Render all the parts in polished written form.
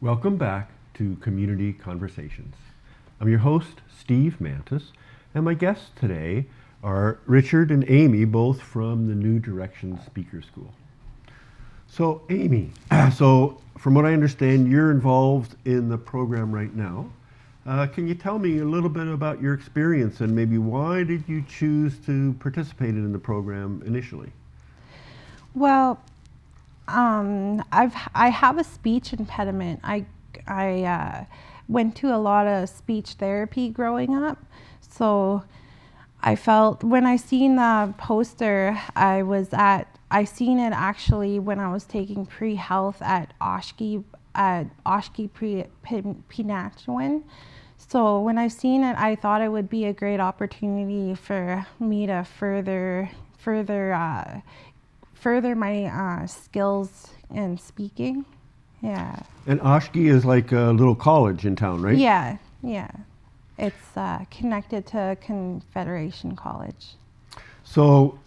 Welcome back to Community Conversations. I'm your host, Steve Mantis, and my guests today are Richard and Amy, both from the New Direction Speaker School. So, Amy, so from what I understand, you're involved in the program right now. Can you tell me a little bit about your experience and maybe why did you choose to participate in the program initially? Well, I have a speech impediment. I went to a lot of speech therapy growing up, so I felt when I seen the poster, I seen it actually when I was taking pre-health at Oshki Penachwin. So when I seen it, I thought it would be a great opportunity for me to further my skills in speaking. Yeah. And Oshki is like a little college in town, right? Yeah, yeah. It's connected to Confederation College. So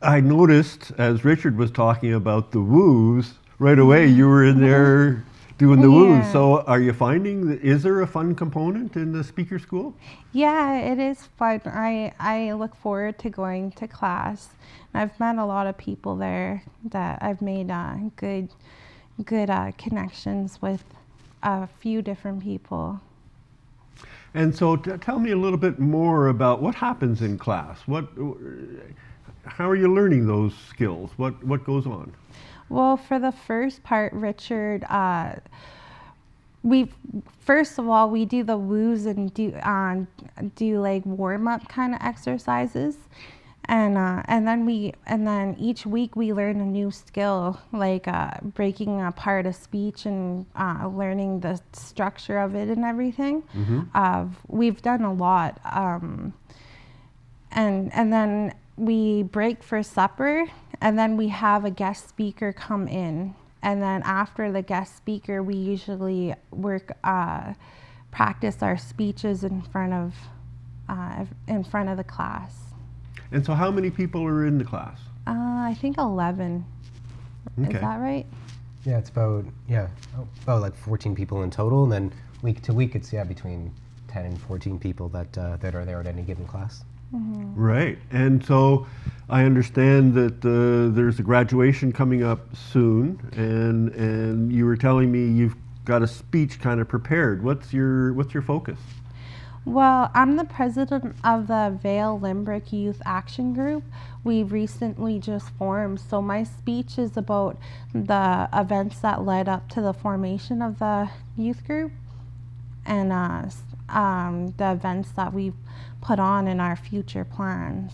I noticed as Richard was talking about the woos, right away you were in there doing the woos. Yeah. So are you finding is there a fun component in the speaker school? Yeah, it is fun. I look forward to going to class. I've met a lot of people there that I've made good connections with a few different people. And so tell me a little bit more about what happens in class. How are you learning those skills? What goes on? Well, for the first part, Richard, we first of all we do the woos and do like warm up kind of exercises, and then each week we learn a new skill like breaking apart a speech and learning the structure of it and everything. We've done a lot, and then we break for supper, and then we have a guest speaker come in. And then after the guest speaker, we usually practice our speeches in front of the class. And so how many people are in the class? I think 11. Okay. Is that right? Yeah, it's about like 14 people in total, and then week to week it's between 10 and 14 people that are there at any given class. Mm-hmm. Right. And so I understand that there's a graduation coming up soon, and you were telling me you've got a speech kind of prepared. What's your focus? Well, I'm the president of the Vale Limbrick Youth Action Group. We recently just formed, so my speech is about the events that led up to the formation of the youth group and the events that we put on in our future plans.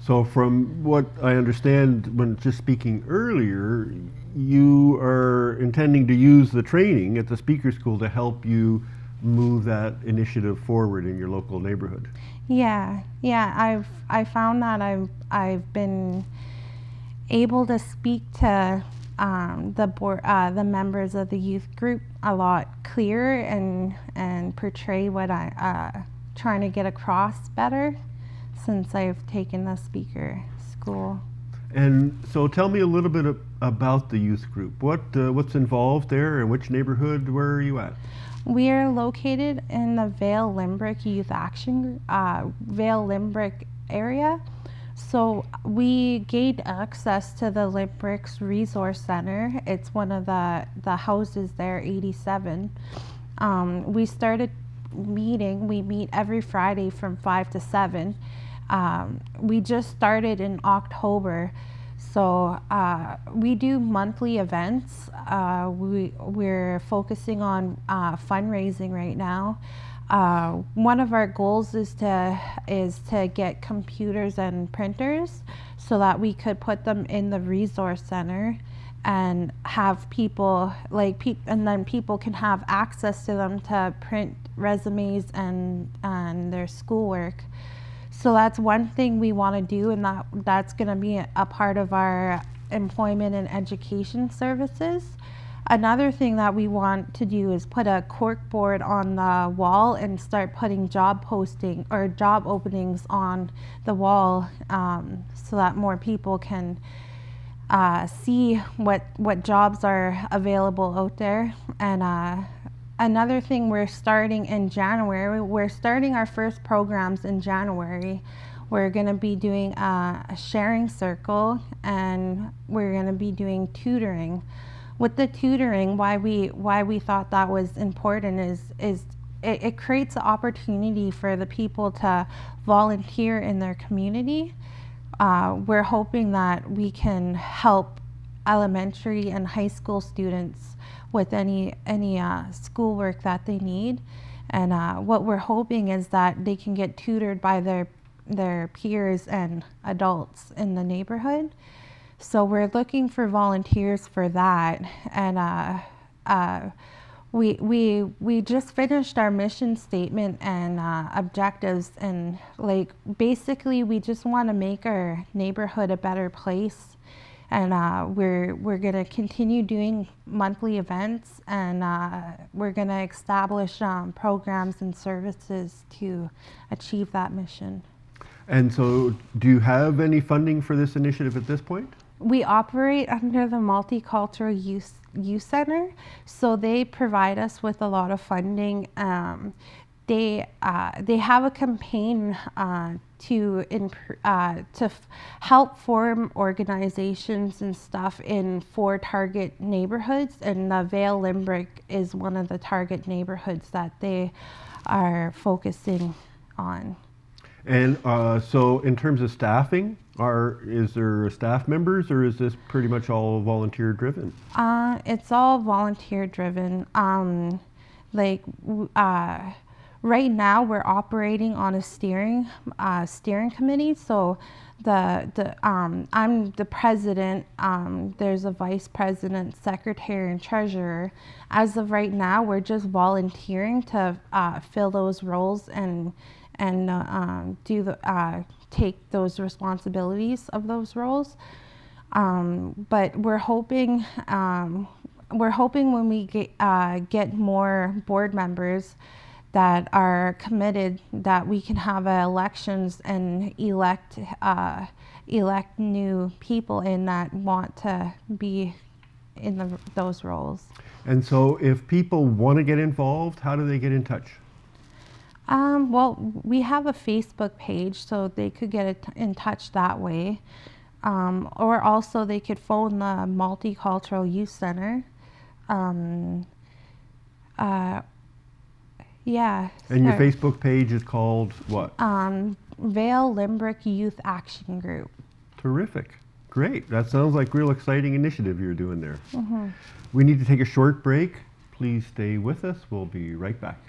So from what I understand when just speaking earlier, you are intending to use the training at the speaker school to help you move that initiative forward in your local neighborhood. Yeah. I found that I've been able to speak to the members of the youth group a lot clearer and portray what I trying to get across better since I've taken the speaker school. And so tell me a little bit about the youth group. What's involved there and which neighborhood, where are you at? We are located in the Vale Limbrick Youth Action Vale Limbrick area. So we gained access to the Limbricks Resource Center. It's one of the houses there, 87. We started meeting. We meet every Friday from 5 to 7. We just started in October. So we do monthly events. We're focusing on fundraising right now. One of our goals is to get computers and printers so that we could put them in the resource center and have people and then people can have access to them to print resumes and their schoolwork. So that's one thing we want to do, and that's going to be a part of our employment and education services. Another thing that we want to do is put a cork board on the wall and start putting job posting or job openings on the wall so that more people can see what jobs are available out there. And another thing, we're starting in January. We're starting our first programs in January. We're going to be doing a sharing circle, and we're going to be doing tutoring. With the tutoring, why we thought that was important is it creates an opportunity for the people to volunteer in their community. We're hoping that we can help elementary and high school students with any schoolwork that they need, and what we're hoping is that they can get tutored by their peers and adults in the neighborhood. So we're looking for volunteers for that, and we just finished our mission statement and objectives, and like basically we just want to make our neighborhood a better place, and we're gonna continue doing monthly events, and we're gonna establish programs and services to achieve that mission. And so, do you have any funding for this initiative at this point? We operate under the Multicultural Youth Center, so they provide us with a lot of funding. They have a campaign to help form organizations and stuff in 4 target neighborhoods, and the Vale Limbrick is one of the target neighborhoods that they are focusing on. And so, in terms of staffing, is there staff members, or is this pretty much all volunteer driven? It's all volunteer driven. Right now, we're operating on a steering committee. So, I'm the president. There's a vice president, secretary, and treasurer. As of right now, we're just volunteering to fill those roles and take those responsibilities of those roles. But we're hoping when we get more board members that are committed, that we can have elections and elect new people in that want to be in those roles. And so, if people want to get involved, how do they get in touch? Well, we have a Facebook page, so they could get in touch that way. Or also they could phone the Multicultural Youth Center. Yeah. And your Facebook page is called what? Vale Limbrick Youth Action Group. Terrific. Great. That sounds like real exciting initiative you're doing there. Mm-hmm. We need to take a short break. Please stay with us. We'll be right back.